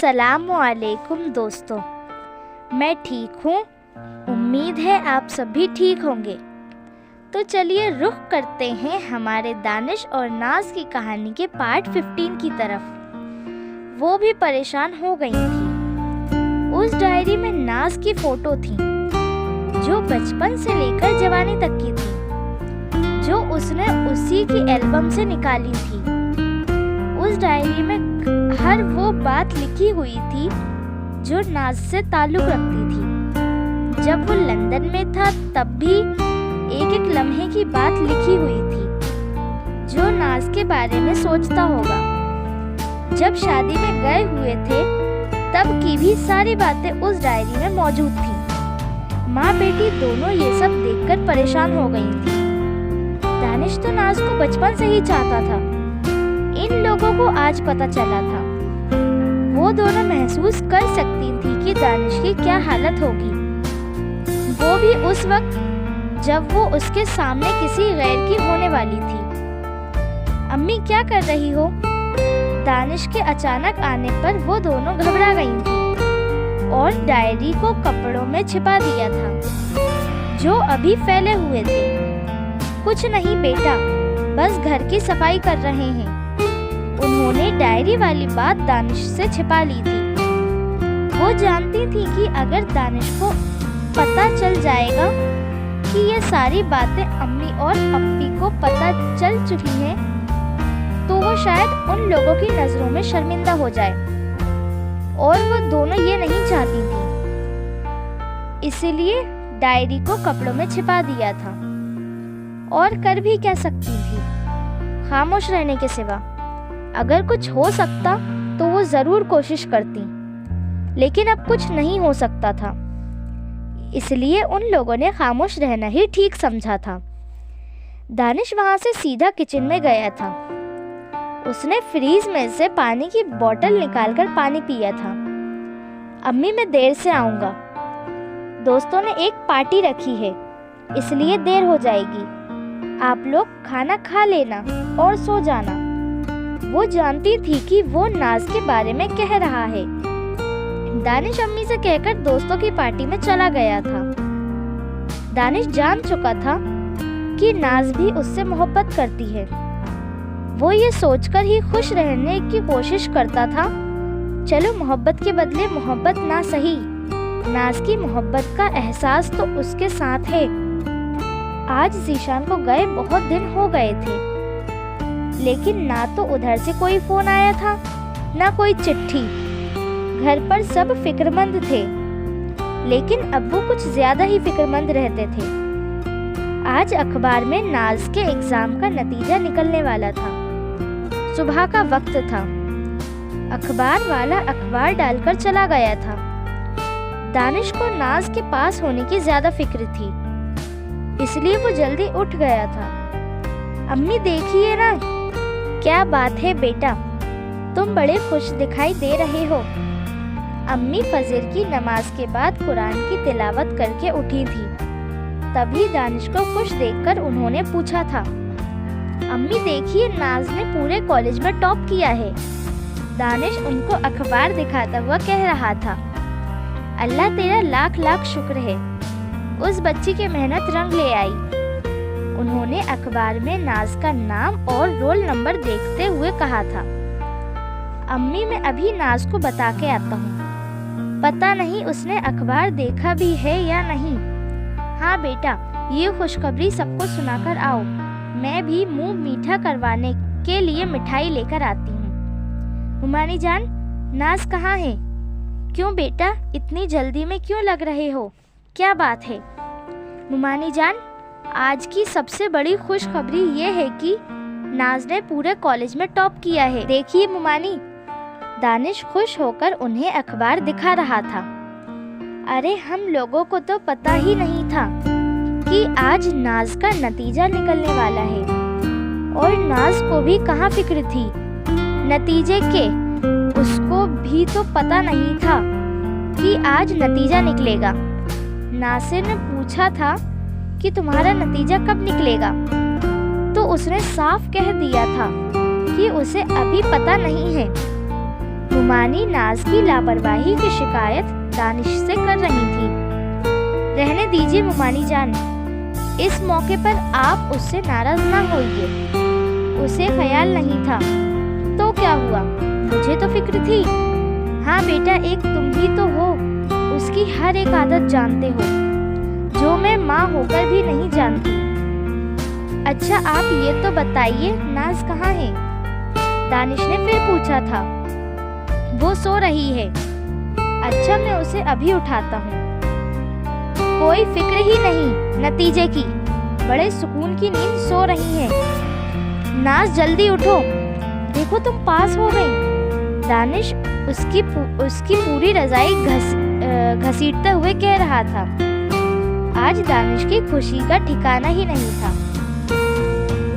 अस्सलामुअलैकुम दोस्तों, मैं ठीक हूँ। उम्मीद है आप सभी ठीक होंगे। तो चलिए रुख करते हैं हमारे दानिश और नाज की कहानी के पार्ट 15 की तरफ। वो भी परेशान हो गई थी। उस डायरी में नाज की फोटो थी जो बचपन से लेकर जवानी तक की थी, जो उसने उसी की एल्बम से निकाली थी। उस डायरी में हर वो बात लिखी हुई थी जो नाज से ताल्लुक रखती थी। जब वो लंदन में था तब भी एक एक लम्हे की बात लिखी हुई थी जो नाज के बारे में सोचता होगा। जब शादी में गए हुए थे तब की भी सारी बातें उस डायरी में मौजूद थी। माँ बेटी दोनों ये सब देखकर परेशान हो गई थी। दानिश तो नाज को बचपन से ही चाहता था। इन लोगों को आज पता चला था। वो दोनों महसूस कर सकती थी कि दानिश की क्या हालत होगी, वो भी उस वक्त जब वो उसके सामने किसी गैर की होने वाली थी। अम्मी क्या कर रही हो? दानिश के अचानक आने पर वो दोनों घबरा गई थी और डायरी को कपड़ों में छिपा दिया था जो अभी फैले हुए थे। कुछ नहीं बेटा, बस घर की सफाई कर रहे हैं। उन्होंने डायरी वाली बात दानिश से छिपा ली थी। वो जानती थी कि अगर दानिश को पता चल जाएगा कि ये सारी बातें अम्मी और अप्पी को पता चल चुकी हैं, तो वो शायद उन लोगों की नजरों में शर्मिंदा हो जाए, और वो दोनों ये नहीं चाहती थी। इसलिए डायरी को कपड़ों में छिपा दिया था। और कर भी क्या सकती थी खामोश रहने के सिवा। अगर कुछ हो सकता तो वो जरूर कोशिश करती, लेकिन अब कुछ नहीं हो सकता था। इसलिए उन लोगों ने खामोश रहना ही ठीक समझा था। दानिश वहां से सीधा किचन में गया था। उसने फ्रीज में से पानी की बोतल निकालकर पानी पिया था। अम्मी मैं देर से आऊंगा। दोस्तों ने एक पार्टी रखी है, इसलिए देर हो जाएगी। आप लोग खाना खा लेना और सो जाना। वो जानती थी कि वो नाज के बारे में कह रहा है। दानिश अम्मी से कहकर दोस्तों की पार्टी में चला गया था। दानिश जान चुका था कि नाज भी उससे मोहब्बत करती है। वो ये सोचकर ही खुश रहने की कोशिश करता था, चलो मोहब्बत के बदले मोहब्बत ना सही, नाज की मोहब्बत का एहसास तो उसके साथ है। आज जीशान को गए बहुत दिन हो गए थे, लेकिन ना तो उधर से कोई फोन आया था ना कोई चिट्ठी। घर पर सब फिक्रमंद थे, लेकिन अब्बू कुछ ज्यादा ही फिक्रमंद रहते थे। आज अखबार में नाज के एग्जाम का नतीजा निकलने वाला था। सुबह का वक्त था। अखबार वाला अखबार डालकर चला गया था। दानिश को नाज के पास होने की ज्यादा फिक्र थी, इसलिए वो जल्दी उठ गया था। अम्मी देखिए ना, क्या बात है बेटा, तुम बड़े खुश दिखाई दे रहे हो। अम्मी फजर की नमाज के बाद कुरान की तिलावत करके उठी थी। तभी दानिश को खुश देखकर उन्होंने पूछा था, अम्मी देखिए नाज ने पूरे कॉलेज में टॉप किया है। दानिश उनको अखबार दिखाता हुआ कह रहा था, अल्लाह तेरा लाख लाख शुक्र है, उस बच्ची की मेहनत रंग ले आई। उन्होंने अखबार में नाज का नाम और रोल नंबर देखते हुए कहा था, अम्मी मैं अभी नाज को बता के आता हूँ। पता नहीं उसने अखबार देखा भी है या नहीं। हाँ बेटा, ये खुशखबरी सबको सुनाकर आओ। मैं भी मुंह मीठा करवाने के लिए मिठाई लेकर आती हूँ। मुमानी जान, नाज कहाँ है? क्यों बेटा, इतनी जल्दी में क्यों लग रहे हो? क्या बात है? मुमानी जान, आज की सबसे बड़ी खुशखबरी ये है कि नाज ने पूरे कॉलेज में टॉप किया है। देखिए मुमानी। दानिश खुश होकर उन्हें अखबार दिखा रहा था। अरे हम लोगों को तो पता ही नहीं था कि आज नाज का नतीजा निकलने वाला है, और नाज को भी कहाँ फिक्र थी नतीजे के। उसको भी तो पता नहीं था कि आज नतीजा निकलेगा। नासिर ने पूछा था कि तुम्हारा नतीजा कब निकलेगा, तो उसने साफ कह दिया था कि उसे अभी पता नहीं है। नुमानी नाज की लापरवाही की शिकायत दानिश से कर रही थी। रहने दीजिए मुमानी जान, इस मौके पर आप उससे नाराज ना होइए। उसे ख्याल नहीं था तो क्या हुआ, मुझे तो फिक्र थी। हाँ बेटा, एक तुम ही तो हो, उसकी हर एक आदत जानते हो जो मैं माँ होकर भी नहीं जानती। अच्छा आप ये तो बताइए, नाज कहाँ है? दानिश ने फिर पूछा था। वो सो रही है। अच्छा मैं उसे अभी उठाता हूँ। कोई फिक्र ही नहीं नतीजे की, बड़े सुकून की नींद सो रही है। नाज जल्दी उठो, देखो तुम पास हो गई। दानिश उसकी पूरी रजाई घसीटते हुए कह रहा था। आज दानिश की खुशी का ठिकाना ही नहीं था।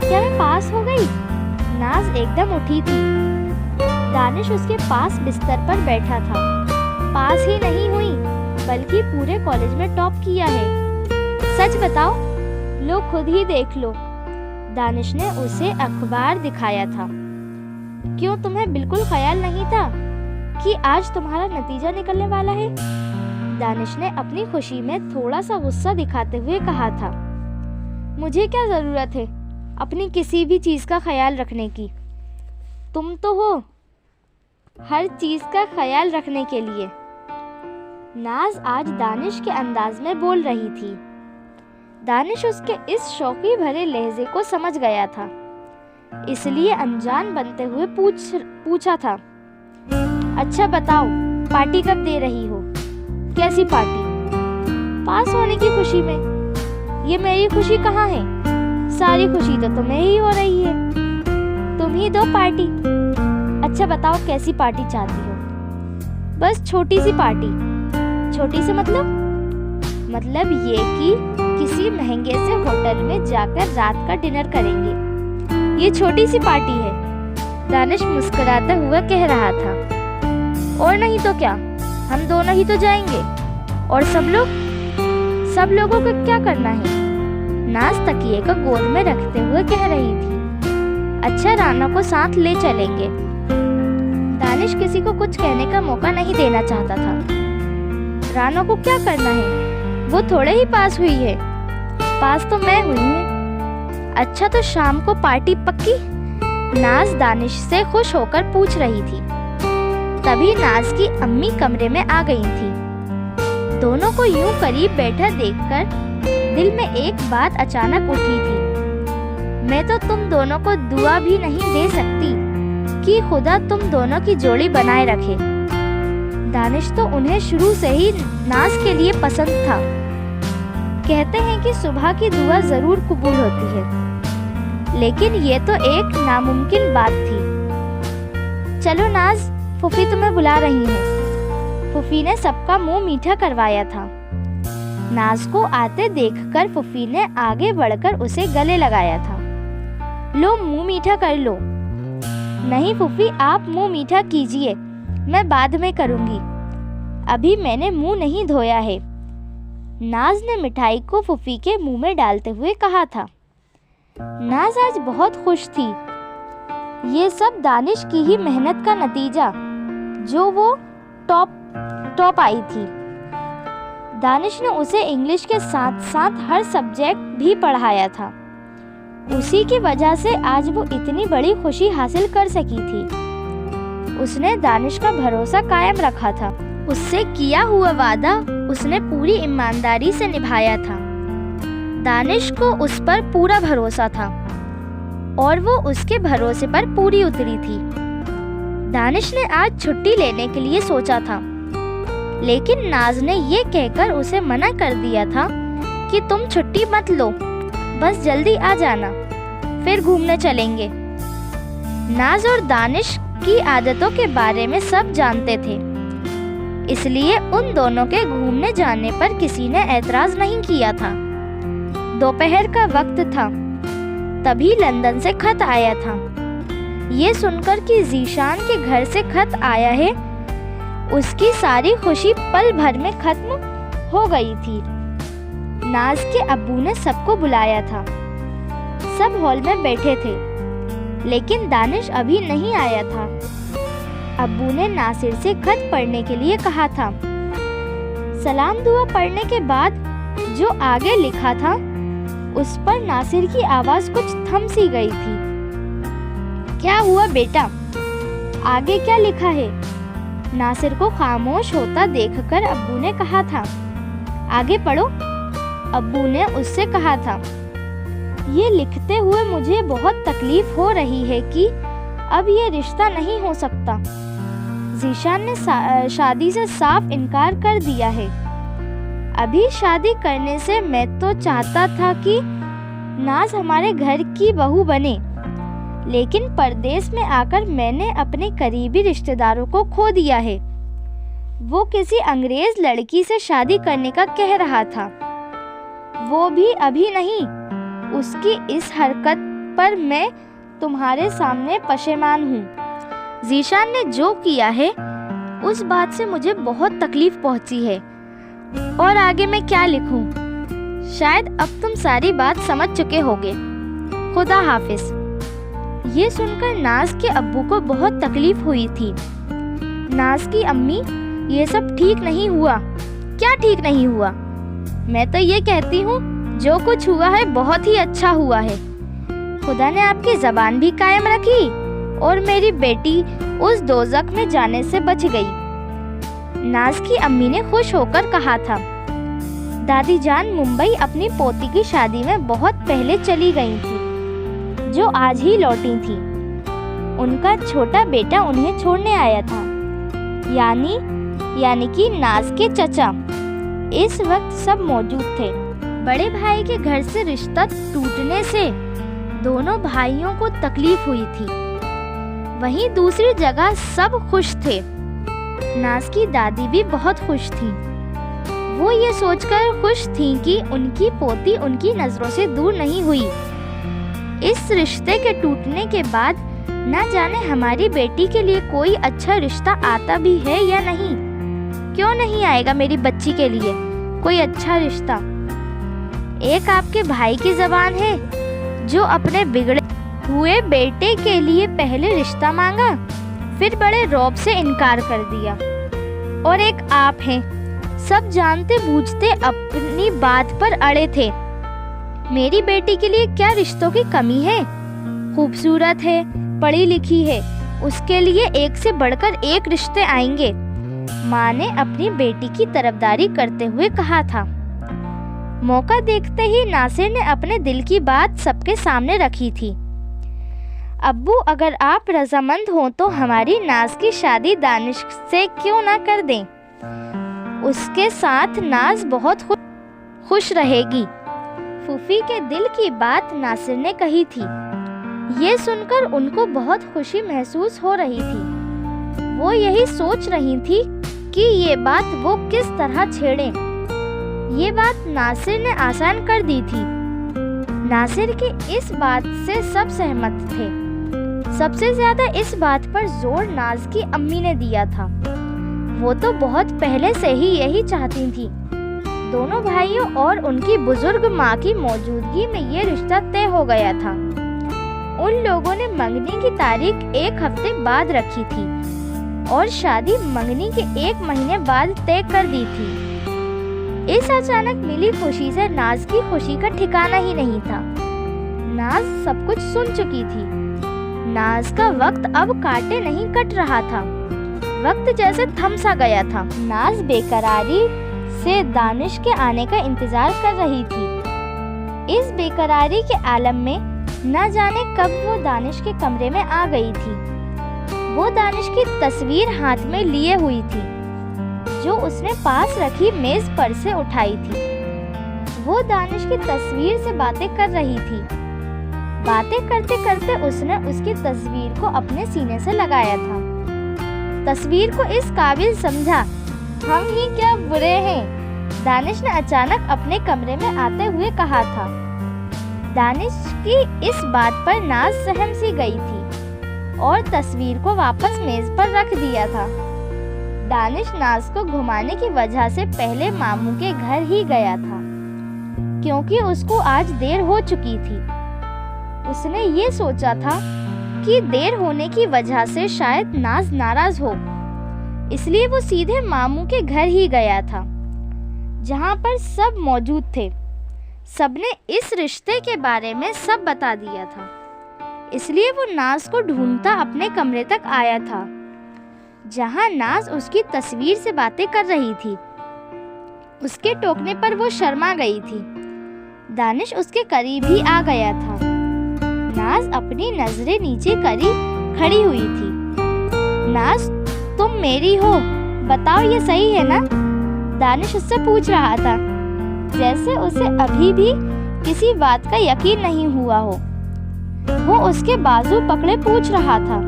क्या मैं पास हो गई? नाज एकदम उठी थी। दानिश उसके पास बिस्तर पर बैठा था। पास ही नहीं हुई बल्कि पूरे कॉलेज में टॉप किया है। सच बताओ, लो खुद ही देख लो। दानिश ने उसे अखबार दिखाया था। क्यों, तुम्हें बिल्कुल ख्याल नहीं था कि आज तुम्हारा नतीजा निकलने वाला है? दानिश ने अपनी खुशी में थोड़ा सा गुस्सा दिखाते हुए कहा था। मुझे क्या जरूरत है अपनी किसी भी चीज का ख्याल रखने की? तुम तो हो हर चीज का ख्याल रखने के लिए। नाज आज दानिश के अंदाज में बोल रही थी। दानिश उसके इस शौकी भरे लहजे को समझ गया था, इसलिए अनजान बनते हुए पूछा था। अच्छा बताओ, पार्टी कब दे रही हो? कैसी पार्टी? पास होने की खुशी में। ये मेरी खुशी कहाँ है? सारी खुशी तो तुम्हें ही हो रही है। तुम ही दो पार्टी। अच्छा बताओ, कैसी पार्टी चाहती हो? बस छोटी सी पार्टी। छोटी सी मतलब ये कि किसी महंगे से होटल में जाकर रात का डिनर करेंगे। ये छोटी सी पार्टी है, दानिश मुस्कुराता हुआ कह रहा था। और नहीं तो क्या, हम दोनों ही तो जाएंगे। और सब लोगों को क्या करना है? नाज तकिए को गोद में रखते हुए कह रही थी। अच्छा राना को साथ ले चलेंगे। दानिश किसी को कुछ कहने का मौका नहीं देना चाहता था। राना को क्या करना है? वो थोड़े ही पास हुई है। पास तो मैं हुई हूँ। अच्छा तो शाम को पार्टी पक्की? नाज दानिश से खुश होकर पूछ रही थी। तभी नाज की अम्मी कमरे में आ गई थी। दोनों को यूं करीब बैठा देखकर दिल में एक बात अचानक उठी थी। मैं तो तुम दोनों को दुआ भी नहीं दे सकती कि खुदा तुम दोनों की जोड़ी बनाए रखे। दानिश तो उन्हें शुरू से ही नाज के लिए पसंद था। कहते हैं कि सुबह की दुआ जरूर कबूल होती है, लेकिन ये तो एक नामुमकिन बात थी। चलो नाज, फूफी तुम्हें बुला रही है। फूफी ने सबका मुंह मीठा करवाया था। नाज को आते देखकर फूफी ने आगे बढ़कर उसे गले लगाया था। लो मुंह मीठा कर लो। नहीं फूफी, आप मुंह मीठा कीजिए, मैं बाद में करूंगी। अभी मैंने मुंह नहीं धोया है। नाज ने मिठाई को फूफी के मुंह में डालते हुए कहा था। नाज आज बहुत खुश थी। ये सब दानिश की ही मेहनत का नतीजा, जो वो टॉप आई थी। दानिश ने उसे इंग्लिश के साथ साथ हर सब्जेक्ट भी पढ़ाया था। उसी की वजह से आज वो इतनी बड़ी खुशी हासिल कर सकी थी। उसने दानिश का भरोसा कायम रखा था। उससे किया हुआ वादा उसने पूरी ईमानदारी से निभाया था। दानिश को उस पर पूरा भरोसा था और वो उसके भरोसे पर पूरी उतरी थी। दानिश ने आज छुट्टी लेने के लिए सोचा था, लेकिन नाज ने ये कहकर उसे मना कर दिया था कि तुम छुट्टी मत लो, बस जल्दी आ जाना, फिर घूमने चलेंगे। नाज और दानिश की आदतों के बारे में सब जानते थे, इसलिए उन दोनों के घूमने जाने पर किसी ने ऐतराज नहीं किया था। दोपहर का वक्त था, तभी लंदन से खत आया था। ये सुनकर कि जीशान के घर से खत आया है, उसकी सारी खुशी पल भर में खत्म हो गई थी। नाज के अब्बू ने सबको बुलाया था। सब हॉल में बैठे थे, लेकिन दानिश अभी नहीं आया था। अब्बू ने नासिर से खत पढ़ने के लिए कहा था। सलाम दुआ पढ़ने के बाद जो आगे लिखा था उस पर नासिर की आवाज कुछ थम सी गई थी। क्या हुआ बेटा? आगे क्या लिखा है? नासिर को खामोश होता देखकर अब्बू ने कहा था। आगे पढ़ो, अब्बू ने उससे कहा था। ये लिखते हुए मुझे बहुत तकलीफ हो रही है कि अब ये रिश्ता नहीं हो सकता। ज़ीशान ने शादी से साफ इनकार कर दिया है। अभी शादी करने से मैं तो चाहता था कि नाज हमारे घर की बहू बने, लेकिन परदेश में आकर मैंने अपने करीबी रिश्तेदारों को खो दिया है। वो किसी अंग्रेज लड़की से शादी करने का कह रहा था, वो भी अभी नहीं। उसकी इस हरकत पर मैं तुम्हारे सामने पशेमान हूँ। ज़ीशान ने जो किया है उस बात से मुझे बहुत तकलीफ पहुँची है। और आगे मैं क्या लिखूं? शायद अब तुम सारी बात समझ चुके होगे। खुदा हाफिज। ये सुनकर नाज के अब्बू को बहुत तकलीफ हुई थी। नाज की अम्मी, ये सब ठीक नहीं हुआ। क्या ठीक नहीं हुआ? मैं तो ये कहती हूँ जो कुछ हुआ है बहुत ही अच्छा हुआ है। खुदा ने आपकी जबान भी कायम रखी और मेरी बेटी उस दोज़ख में जाने से बच गई। नाज की अम्मी ने खुश होकर कहा था। दादी जान मुंबई अपनी पोती की शादी में बहुत पहले चली गई थी, जो आज ही लौटी थी। उनका छोटा बेटा उन्हें छोड़ने आया था, यानी कि नाज के चचा। इस वक्त सब मौजूद थे। बड़े भाई के घर से रिश्ता टूटने से दोनों भाइयों को तकलीफ हुई थी। वहीं दूसरी जगह सब खुश थे। नाज की दादी भी बहुत खुश थी। वो ये सोचकर खुश थी कि उनकी पोती उनकी नजरों से दूर नहीं हुई। इस रिश्ते के टूटने के बाद न जाने हमारी बेटी के लिए कोई अच्छा रिश्ता आता भी है या नहीं। क्यों नहीं आएगा मेरी बच्ची के लिए कोई अच्छा रिश्ता? एक आपके भाई की जबान है जो अपने बिगड़े हुए बेटे के लिए पहले रिश्ता मांगा, फिर बड़े रौब से इनकार कर दिया। और एक आप हैं, सब जानते बूझते अपनी बात पर अड़े थे। मेरी बेटी के लिए क्या रिश्तों की कमी है? खूबसूरत है, पढ़ी लिखी है, उसके लिए एक से बढ़कर एक रिश्ते आएंगे। माँ ने अपनी बेटी की तरफदारी करते हुए कहा था। मौका देखते ही नासिर ने अपने दिल की बात सबके सामने रखी थी। अब्बू, अगर आप रजामंद हों तो हमारी नाज की शादी दानिश से क्यों ना कर दें? उसके साथ नाज बहुत खुश रहेगी। फूफी के दिल की बात नासिर ने कही थी। ये सुनकर उनको बहुत खुशी महसूस हो रही थी। वो यही सोच रही थी कि ये बात वो किस तरह छेड़ें। ये बात नासिर ने आसान कर दी थी। नासिर की इस बात से सब सहमत थे। सबसे ज्यादा इस बात पर जोर नाज की अम्मी ने दिया था। वो तो बहुत पहले से ही यही चाहती थी। दोनों भाइयों और उनकी बुजुर्ग माँ की मौजूदगी में ये रिश्ता तय हो गया था। उन लोगों ने मंगनी की तारीख एक हफ्ते बाद रखी थी और शादी मंगनी के 1 महीने बाद तय कर दी थी। इस अचानक मिली खुशी से नाज की खुशी का ठिकाना ही नहीं था। नाज सब कुछ सुन चुकी थी। नाज का वक्त अब काटे नहीं कट रहा था। वक्त जैसे थम सा गया था। नाज बेकरारी से दानिश के आने का इंतजार कर रही थी। इस बेकरारी के आलम में न जाने कब वो दानिश के कमरे में आ गई थी। वो दानिश की तस्वीर हाथ में लिए हुई थी जो उसने पास रखी मेज पर से उठाई थी। वो दानिश की तस्वीर से बातें कर रही थी। बातें करते करते उसने उसकी तस्वीर को अपने सीने से लगाया था। तस्वीर को इस काबिल समझा। हम ही क्या बुरे हैं, दानिश ने अचानक अपने कमरे में आते हुए कहा था। दानिश की इस बात पर नाज सहम सी गई थी और तस्वीर को वापस मेज पर रख दिया था। दानिश नाज को घुमाने की वजह से पहले मामू के घर ही गया था, क्योंकि उसको आज देर हो चुकी थी। उसने ये सोचा था कि देर होने की वजह से शायद नाज नाराज हो, इसलिए वो सीधे मामू के घर ही गया था, जहाँ पर सब मौजूद थे। सबने इस रिश्ते के बारे में सब बता दिया था, इसलिए वो नाज को ढूंढता अपने कमरे तक आया था, जहाँ नाज उसकी तस्वीर से बातें कर रही थी। उसके टोकने पर वो शर्मा गई थी। दानिश उसके करीब ही आ गया था। नाज अपनी नजरें नीचे करी खड़ी हुई थी। नाज, तुम मेरी हो, बताओ ये सही है ना? दानिश उससे पूछ रहा था, जैसे उसे अभी भी किसी बात का यकीन नहीं हुआ हो। वो उसके बाजू पकड़े पूछ रहा था,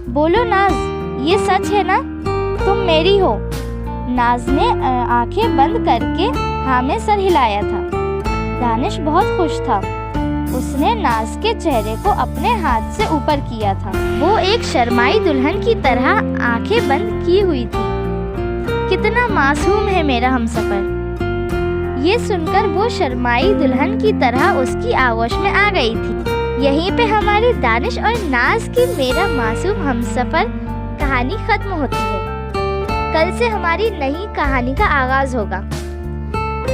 बोलो नाज, ये सच है ना? तुम मेरी हो? नाज ने आंखें बंद करके हाँ में सर हिलाया था। दानिश बहुत खुश था। उसने नाज के चेहरे को अपने हाथ से ऊपर किया था। वो एक शर्माई दुल्हन की तरह आंखें बंद की हुई थी। कितना मासूम है मेरा हमसफर। ये सुनकर वो शर्माई दुल्हन की तरह उसकी आगोश में आ गई थी। यहीं पे हमारी दानिश और नाज की मेरा मासूम हमसफर कहानी खत्म होती है। कल से हमारी नई कहानी का आगाज होगा।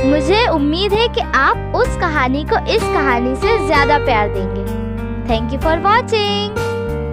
मुझे उम्मीद है कि आप उस कहानी को इस कहानी से ज्यादा प्यार देंगे। Thank you for watching.